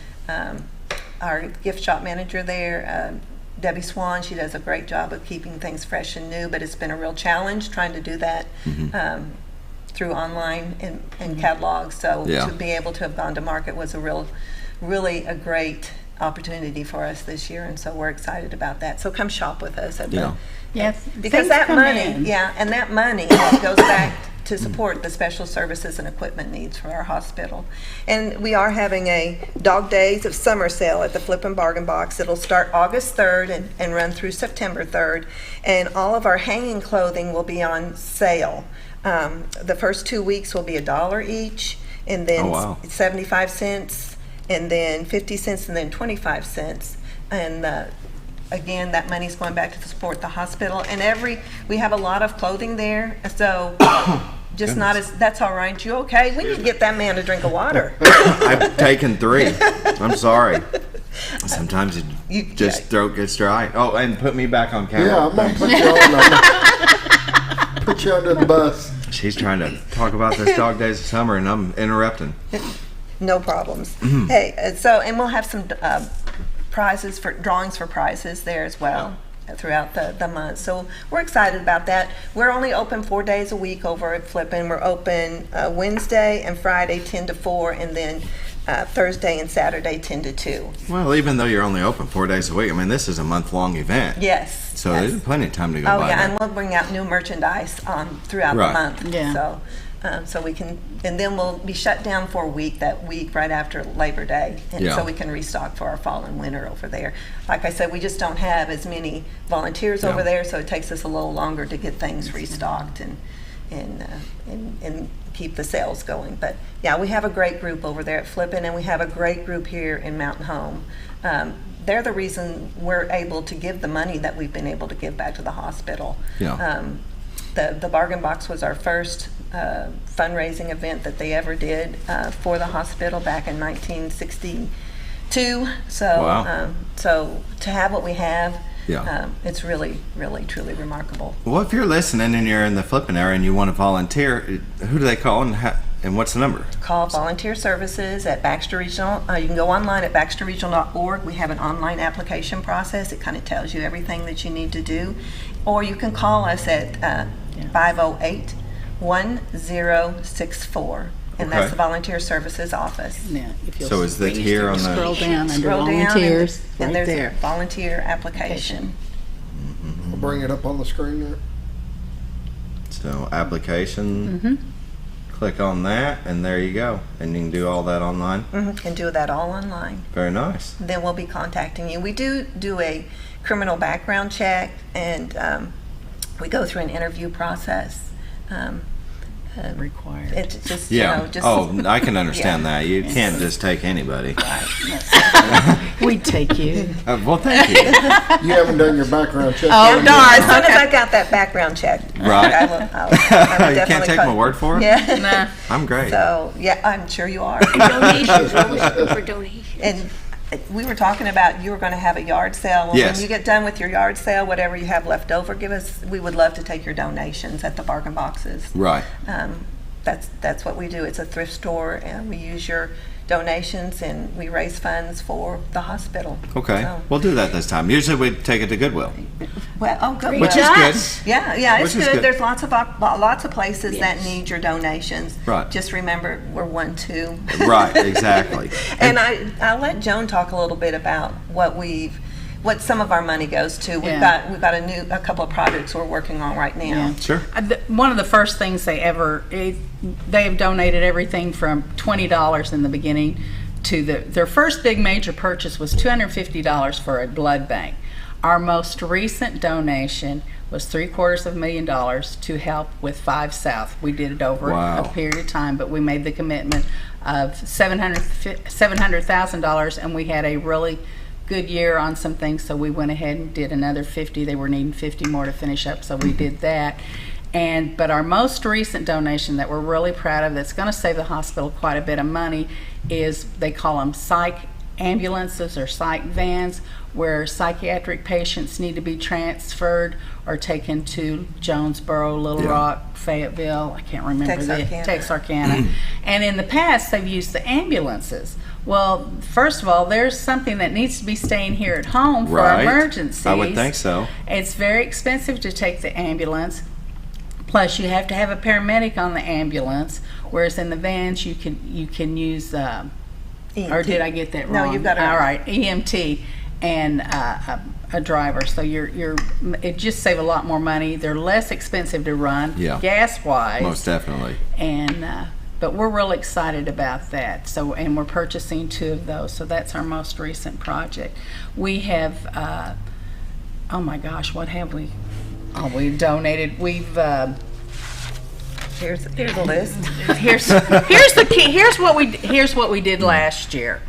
our gift shop manager there, Debbie Swan, she does a great job of keeping things fresh and new, but it's been a real challenge trying to do that through online and catalogs. So to be able to have gone to market was really a great opportunity for us this year, and so we're excited about that. So come shop with us at because that money, and that money goes back to support the special services and equipment needs for our hospital. And we are having a Dog Days of Summer sale at the Flippin' Bargain Box. It'll start August 3rd and run through September 3rd. And all of our hanging clothing will be on sale. The first 2 weeks will be $1 each, and then 75 cents, and then 50 cents, and then 25 cents. And again, that money's going back to support the hospital. And we have a lot of clothing there, so just not as, that's all right. You okay? We need to get that man a drink of water. I've taken 3. I'm sorry. Sometimes throat gets dry. Oh, and put me back on camera. Yeah, I'm going to put you on. Put you under the bus. She's trying to talk about this Dog Days of Summer, and I'm interrupting. No problems. Hey, and we'll have some drawings for prizes there as well throughout the month. So we're excited about that. We're only open 4 days a week over at Flippin'. We're open Wednesday and Friday 10 to 4, and then Thursday and Saturday 10 to 2. Well, even though you're only open 4 days a week, I mean, this is a month-long event. Yes. So there's plenty of time to go by. Oh, yeah, there. and we'll bring out new merchandise throughout the month. Yeah. So we can, and then we'll be shut down for a week, that week right after Labor Day, and so we can restock for our fall and winter over there. Like I said, we just don't have as many volunteers over there, so it takes us a little longer to get things restocked and keep the sales going. But yeah, we have a great group over there at Flippin', and we have a great group here in Mountain Home. They're the reason we're able to give the money that we've been able to give back to the hospital. Yeah. The Bargain Box was our first fundraising event that they ever did for the hospital back in 1962. So, so to have what we have, it's really, really, truly remarkable. Well, if you're listening and you're in the Flippin' area and you want to volunteer, who do they call and what's the number? Call Volunteer Services at Baxter Regional. You can go online at baxterregional.org. We have an online application process. It kind of tells you everything that you need to do. Or you can call us at 508-1064. And that's the Volunteer Services office. Yeah, so is that here on the... Scroll down under volunteers, and right there's there. a volunteer application. We'll bring it up on the screen there. So application, click on that, and there you go. And you can do all that online? Can do that all online. Very nice. Then we'll be contacting you. We do a criminal background check, and we go through an interview process. Required. It's just, I can understand that. You can't just take anybody. We take you. Well, thank you. You haven't done your background check. Oh, darn. As soon as I got that background check. Right. I will You can't take my word for it? Yeah. Nah. I'm great. So, yeah, I'm sure you are. Donations. We're always looking for donations. And we were talking about you were going to have a yard sale. Well, yes. When you get done with your yard sale, whatever you have left over, we would love to take your donations at the Bargain Boxes. Right. That's what we do. It's a thrift store, and we use your donations, and we raise funds for the hospital. Okay. So, we'll do that this time. Usually we take it to Goodwill. Well, good. Which is good. Yeah, it's Which is good. good. There's lots of places that need your donations. Right. Just remember, we're 1-2. Right, exactly. And I'll let Joan talk a little bit about what some of our money goes to. We've got a couple of projects we're working on right now. Yeah. Sure. One of the first things they have donated everything from $20 in the beginning to their first big major purchase was $250 for a blood bank. Our most recent donation was $750,000 to help with 5 South. We did it over a period of time, but we made the commitment of $700,000, and we had a really good year on some things, so we went ahead and did another 50. They were needing 50 more to finish up, so we did that. But our most recent donation that we're really proud of, that's going to save the hospital quite a bit of money, is they call them psych ambulances or psych vans, where psychiatric patients need to be transferred or taken to Jonesboro, Little Rock, Fayetteville, I can't remember Texarkana. And in the past, they've used the ambulances. Well, first of all, there's something that needs to be staying here at home for emergencies. I would think so. It's very expensive to take the ambulance. Plus, you have to have a paramedic on the ambulance, whereas in the vans you can use. EMT. Or did I get that wrong? No, you've got it. All right, EMT and a driver. So it just save a lot more money. They're less expensive to run, gas wise. Most definitely. And but we're real excited about that. So, and we're purchasing 2 of those. So that's our most recent project. We have. Oh my gosh, what have we? Oh, we've donated. We've. Here's the list. Here's what we did last year.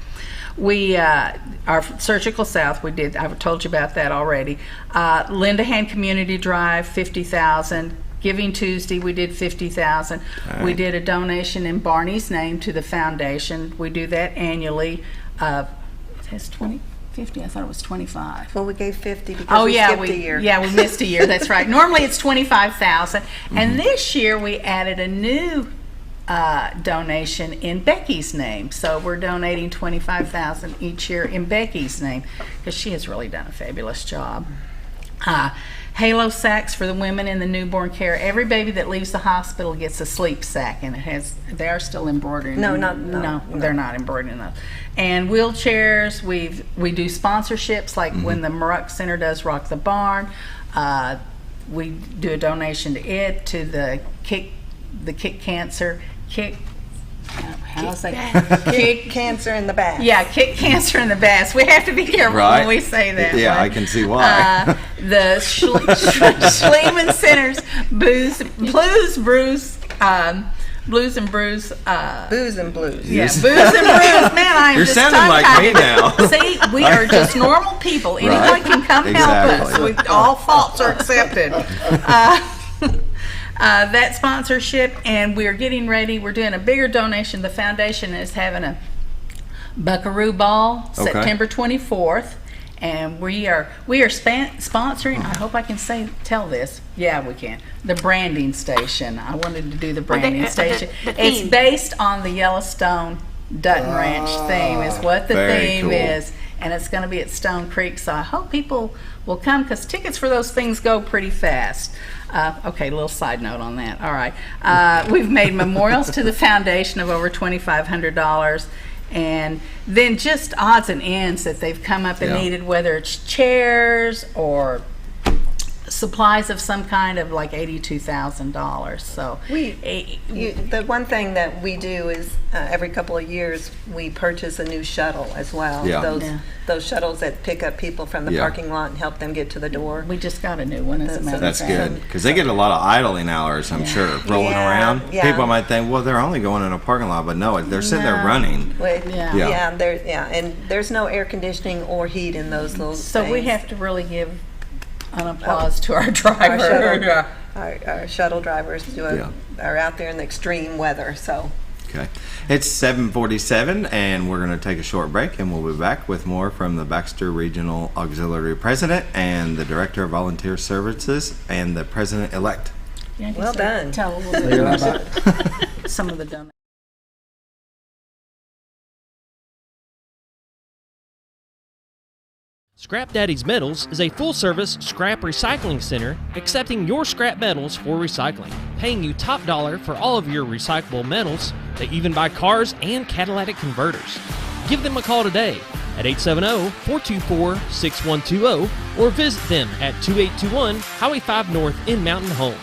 We, our Surgical South, we did, I've told you about that already. Linda Hand Community Drive, $50,000. Giving Tuesday, we did $50,000. Right. We did a donation in Barney's name to the foundation. We do that annually. It has 50. I thought it was 25. Well, we gave 50 because we skipped a year. Yeah, we missed a year. That's right. Normally it's 25,000, and this year we added a new donation in Becky's name. So we're donating 25,000 each year in Becky's name because she has really done a fabulous job. Halo sacks for the women in the newborn care. Every baby that leaves the hospital gets a sleep sack, and it has. They are still embroidered. No, they're not embroidered enough. And wheelchairs. We do sponsorships like when the Muruck Center does Rock the Barn. We do a donation to it, to the Kick Cancer. Kick cancer in the bass. Yeah, kick cancer in the bass. We have to be careful when we say that. Yeah, I can see why. The Schliemann Center's Blues and Brews. Booze and Blues. Yeah, Booze and Brews. Man, I am You're just sounding like me now. See, we are just normal people. Anybody can come help us. All faults are accepted. That sponsorship, and we're getting ready. We're doing a bigger donation. The foundation is having a Buckaroo Ball September 24th, and we are sponsoring. I hope I can tell this. Yeah, we can. The branding station. I wanted to do the branding station. It's based on the Yellowstone Dutton Ranch theme. Is what the theme is, and it's going to be at Stone Creek. So I hope people will come because tickets for those things go pretty fast. Okay, a little side note on that. All right. We've made memorials to the foundation of over $2,500, and then just odds and ends that they've come up and needed, whether it's chairs or supplies of some kind, of like $82,000. So the one thing that we do is every couple of years we purchase a new shuttle as well. Those shuttles that pick up people from the parking lot and help them get to the door. We just got a new one. As a matter That's good because they get a lot of idling hours. I'm sure rolling around. People might think, well, they're only going in a parking lot, but no, they're sitting there running. And there's no air conditioning or heat in those little. So we have to really give an applause to our driver. Our shuttle drivers are out there in the extreme weather. So. Okay. It's 7:47, and we're going to take a short break, and we'll be back with more from the Baxter Regional Auxiliary President and the Director of Volunteer Services and the President-elect. Well done. Tell a little bit about some of the donations. Scrap Daddy's Metals is a full-service scrap recycling center accepting your scrap metals for recycling, paying you top dollar for all of your recyclable metals. They even buy cars and catalytic converters. Give them a call today at 870-424-6120 or visit them at 2821 Highway 5 North in Mountain Home.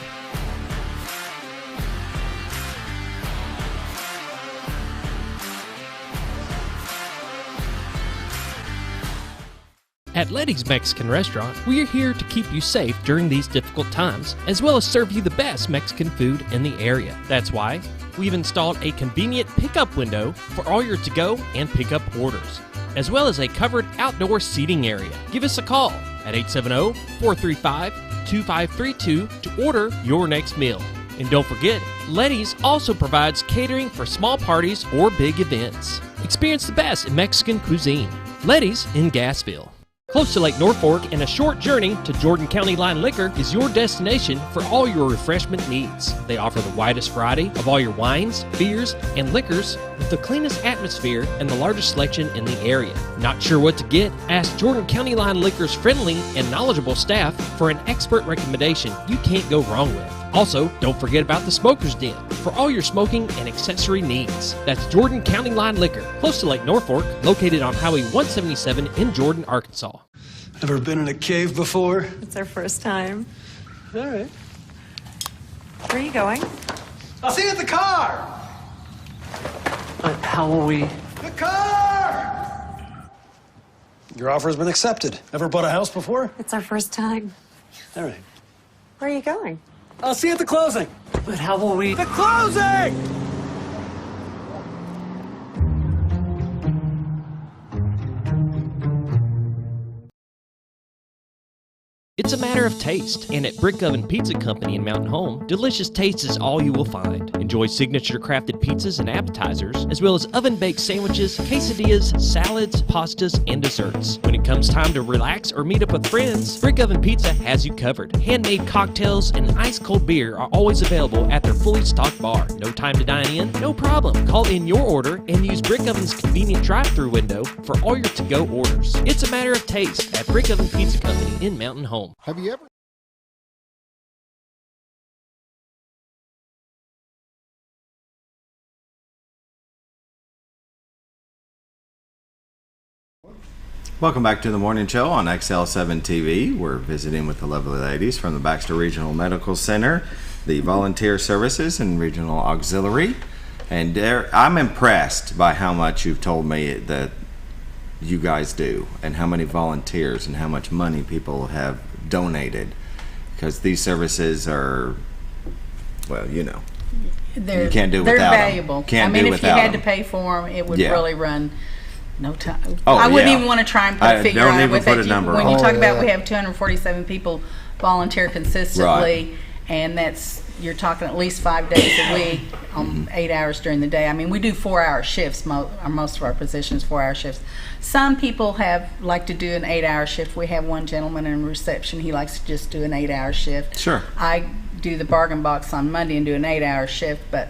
At Letty's Mexican Restaurant, we are here to keep you safe during these difficult times, as well as serve you the best Mexican food in the area. That's why we've installed a convenient pickup window for all your to-go and pickup orders, as well as a covered outdoor seating area. Give us a call at 870-435-2532 to order your next meal. And don't forget, Letty's also provides catering for small parties or big events. Experience the best in Mexican cuisine. Letty's in Gassville. Close to Lake Norfolk and a short journey to Jordan County Line Liquor is your destination for all your refreshment needs. They offer the widest variety of all your wines, beers, and liquors with the cleanest atmosphere and the largest selection in the area. Not sure what to get? Ask Jordan County Line Liquor's friendly and knowledgeable staff for an expert recommendation you can't go wrong with. Also, don't forget about the Smoker's Den for all your smoking and accessory needs. That's Jordan County Line Liquor, close to Lake Norfolk, located on Highway 177 in Jordan, Arkansas. Ever been in a cave before? It's our first time. All right. Where are you going? I'll see you at the car! How will we? The car! Your offer's been accepted. Ever bought a house before? It's our first time. All right. Where are you going? I'll see you at the closing. But how will we? The closing! It's a matter of taste. And at Brick Oven Pizza Company in Mountain Home, delicious taste is all you will find. Enjoy signature crafted pizzas and appetizers, as well as oven-baked sandwiches, quesadillas, salads, pastas, and desserts. When it comes time to relax or meet up with friends, Brick Oven Pizza has you covered. Handmade cocktails and ice-cold beer are always available at their fully stocked bar. No time to dine in? No problem. Call in your order and use Brick Oven's convenient drive-thru window for all your to-go orders. It's a matter of taste at Brick Oven Pizza Company in Mountain Home. Have you ever? Welcome back to the morning show on XL7-TV. We're visiting with the lovely ladies from the Baxter Regional Medical Center, the Volunteer Services and Regional Auxiliary. And I'm impressed by how much you've told me that you guys do and how many volunteers and how much money people have donated, because these services are, well, you know, you can't do it without them. They're valuable. Can't I mean, do if you without had them. to pay for them, it would Yeah. really run no time. Oh, I wouldn't yeah. even want to try and put a figure don't on it even with put it. a number When on you it. talk about yeah. we have 247 people volunteer consistently, and that's, you're talking at least 5 days a week, 8 hours during the day. I mean, we do 4-hour shifts. Most of our positions 4-hour shifts. Some people like to do an 8-hour shift. We have one gentleman in reception. He likes to just do an 8-hour shift. Sure. I do the bargain box on Monday and do an 8-hour shift, but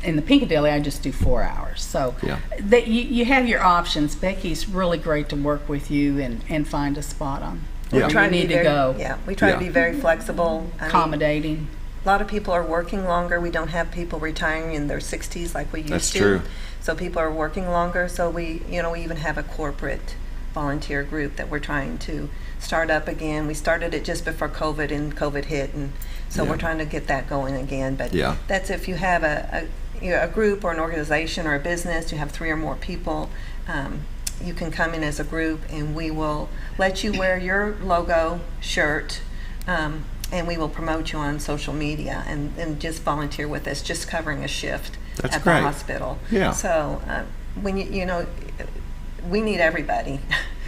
in the Piccadilly, I just do 4 hours. So Yeah. you have your options. Becky's really great to work with you and find a spot on where you need to go. Yeah, we try to be very flexible. Accommodating. A lot of people are working longer. We don't have people retiring in their 60s like we used That's to. true. So people are working longer. So we even have a corporate volunteer group that we're trying to start up again. We started it just before COVID, and COVID hit, and so we're trying to get that going again. But that's if you have a group or an organization or a business, you have 3 or more people, you can come in as a group, and we will let you wear your logo shirt, and we will promote you on social media, and just volunteer with us, just covering a shift That's at great. the hospital. Yeah. So when we need everybody.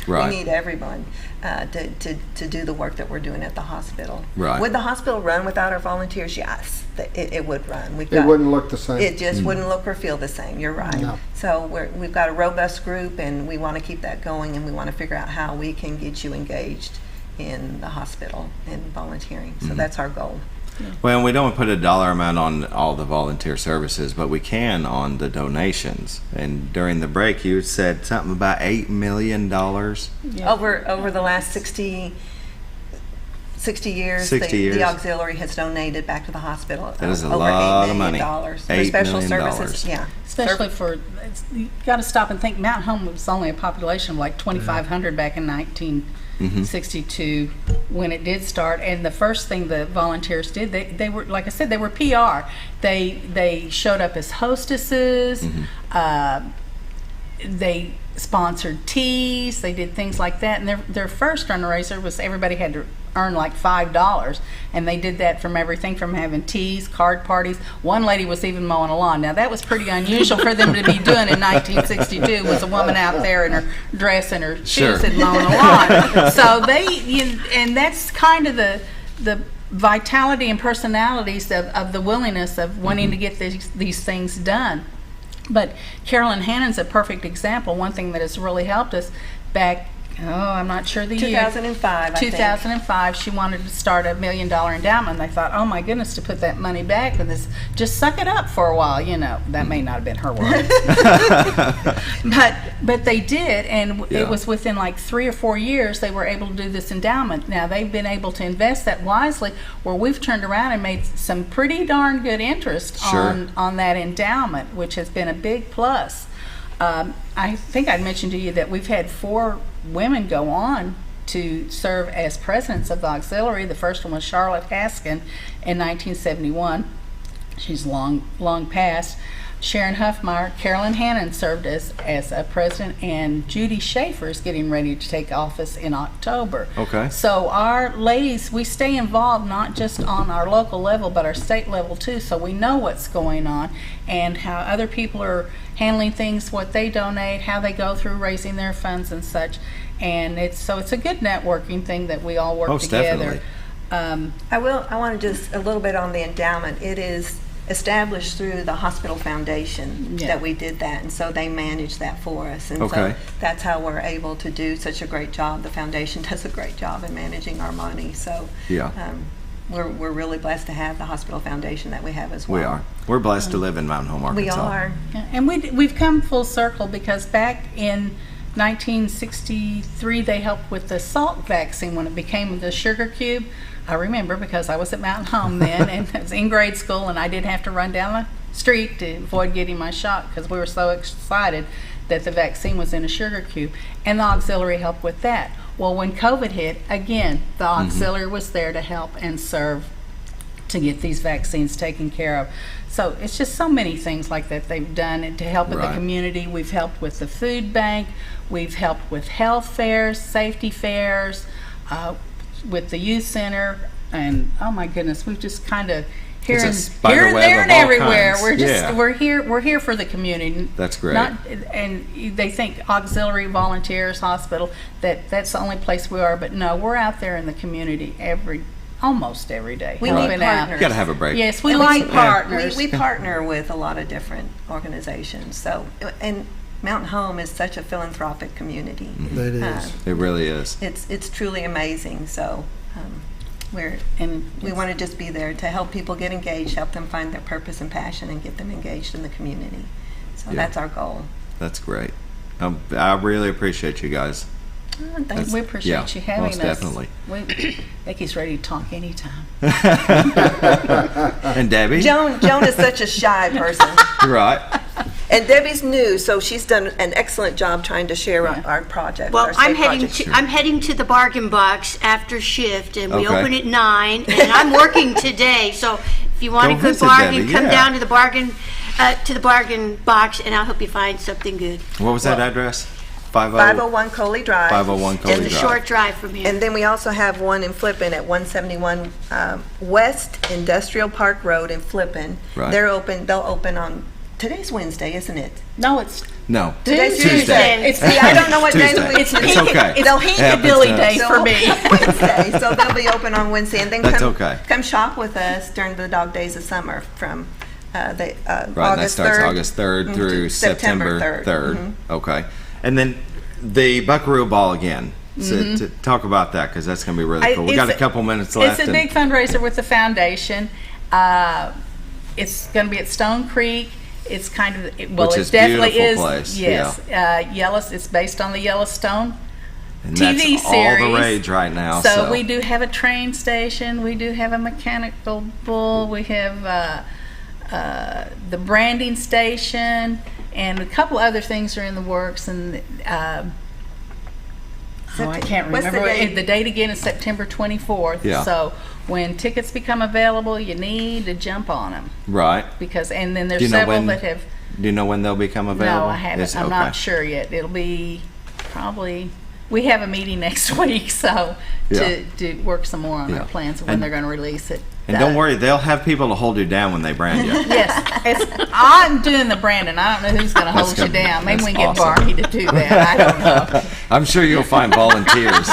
Right. We need everyone to do the work that we're doing at the hospital. Right. Would the hospital run without our volunteers? Yes, it would run. It wouldn't look the same. It just wouldn't look or feel the same. You're right. No. So we've got a robust group, and we want to keep that going, and we want to figure out how we can get you engaged in the hospital and volunteering. So that's our goal. Well, we don't put a dollar amount on all the volunteer services, but we can on the donations. And during the break, you said something about $8 million. Yeah. Over the last 60 years, 60 years. The auxiliary has donated back to the hospital. That is a over lot $8 of money. million for $8 special million. services. Yeah, Especially you got to stop and think. Mountain Home was only a population of like 2,500 back in 1962 when it did start. And the first thing the volunteers did, they were, like I said, they were PR. They showed up as hostesses. They sponsored teas. They did things like that. And their first fundraiser was everybody had to earn like $5, and they did that from everything from having teas, card parties. One lady was even mowing a lawn. Now that was pretty unusual for them to be doing in 1962. Was a woman out there in her dress and her shoes and mowing a lawn. So and that's kind of the vitality and personalities of the willingness of wanting to get these things done. But Carolyn Hannon's a perfect example. One thing that has really helped us back, I'm not sure the year. 2005, I think. 2005, she wanted to start $1 million endowment. They thought, oh my goodness, to put that money back with this, just suck it up for a while, That may not have been her words. but they did, and it was within like 3 or 4 years they were able to do this endowment. Now they've been able to invest that wisely, where we've turned around and made some pretty darn good interest on that endowment, which has been a big plus. I think I'd mentioned to you that we've had 4 women go on to serve as presidents of the auxiliary. The first one was Charlotte Haskin in 1971. She's long past. Sharon Huffmeyer, Carolyn Hannon served as a president, and Judy Schaefer is getting ready to take office in October. Okay. So our ladies, we stay involved not just on our local level, but our state level too, so we know what's going on and how other people are handling things, what they donate, how they go through raising their funds and such. And it's a good networking thing that we all work together. Definitely. I want to just a little bit on the endowment. It is established through the hospital foundation that we did that, and so they manage that for us, and so that's how we're able to do such a great job. The foundation does a great job in managing our money, so we're really blessed to have the hospital foundation that we have as well. We are. We're blessed to live in Mountain Home, Arkansas. We are. And we've come full circle, because back in 1963 they helped with the Salk vaccine when it became the sugar cube. I remember, because I was at Mountain Home then, and I was in grade school, and I did have to run down the street to avoid getting my shot, because we were so excited that the vaccine was in a sugar cube, and the auxiliary helped with that. Well, when COVID hit, again, the auxiliary was there to help and serve to get these vaccines taken care of. So it's just so many things like that they've done to help with the community. We've helped with the food bank, we've helped with health fairs, safety fairs, with the youth center, and oh my goodness, we've just kind of here and there and everywhere. We're here for the community. That's great. And they think auxiliary volunteers hospital that's the only place we are, but no, we're out there in the community almost every day. We need partners. You got to have a break. Yes, we like partners. We partner with a lot of different organizations. So, and Mountain Home is such a philanthropic community. It is. It really is. It's truly amazing. So we want to just be there to help people get engaged, help them find their purpose and passion, and get them engaged in the community. So that's our goal. That's great. I really appreciate you guys. We appreciate you having us. Definitely. Becky's ready to talk anytime. And Debbie? Joan is such a shy person. Right. And Debbie's new, so she's done an excellent job trying to share our project. Well, I'm heading to the bargain box after shift, and we open at 9, and I'm working today. So if you want a good bargain, come down to the bargain box, and I'll help you find something good. What was that address? 501 Coley Drive. 501 Coley Drive. It's a short drive from here. And then we also have one in Flippin at 171 West Industrial Park Road in Flippin. Right. They'll open on, today's Wednesday, isn't it? No, it's today's Tuesday. I don't know what day of the week it's okay. It's Hinkabilly Day for me. Wednesday, so they'll be open on Wednesday, and then come shop with us during the dog days of summer from that starts August 3rd through September 3rd. Okay. And then the Buckaroo Ball again. So to talk about that, because that's going to be really cool. We got a couple minutes left. It's a big fundraiser with the foundation. It's going to be at Stone Creek. It's kind of it definitely is. Place. Yes, it's based on the Yellowstone and TV that's series. All the rage right now. So we do have a train station. We do have a mechanical bull. We have the branding station. And a couple other things are in the works, and I can't remember the date again. Is September 24th. Yeah. So when tickets become available, you need to jump on them. Right. And then there's several that have. Do you know when they'll become available? No, I haven't. I'm not sure yet. It'll be probably. We have a meeting next week, so to work some more on our plans of when they're going to release it. And don't worry, they'll have people to hold you down when they brand you. Yes, I'm doing the branding. I don't know who's going to hold you down. Maybe we can get Barney to do that. I don't know. I'm sure you'll find volunteers.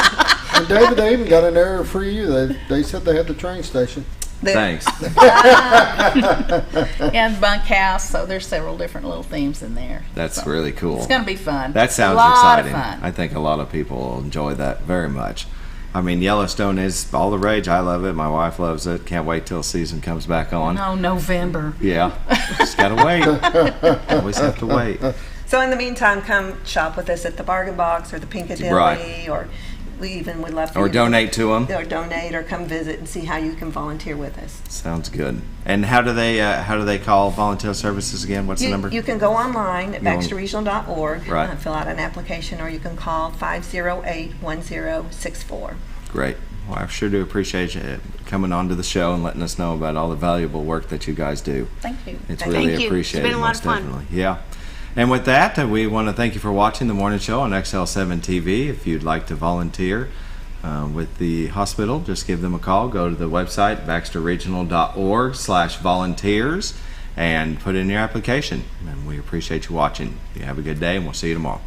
And David, they even got an error for you. They said they had the train station. Thanks. And bunkhouse, so there's several different little themes in there. That's really cool. It's going to be fun. That sounds exciting. Of fun. I think a lot of people will enjoy that very much. I mean, Yellowstone is all the rage. I love it. My wife loves it. Can't wait till season comes back on. No, November. Yeah. Just got to wait. Always have to wait. So in the meantime, come shop with us at the Bargain Box or the Pinkadilly, or we even would love for you donate to them. Or donate, or come visit and see how you can volunteer with us. Sounds good. And how do they call volunteer services again? What's the number? You can go online at baxterregional.org, right. Fill out an application, or you can call 508-1064. Great. Well, I sure do appreciate you coming on to the show and letting us know about all the valuable work that you guys do. Thank you. It's Thank really you. appreciated. It's been a lot most of fun. definitely. Yeah. And with that, we want to thank you for watching the morning show on XL7-TV. If you'd like to volunteer with the hospital, just give them a call. Go to the website, baxterregional.org/volunteers, and put in your application. And we appreciate you watching. You have a good day, and we'll see you tomorrow.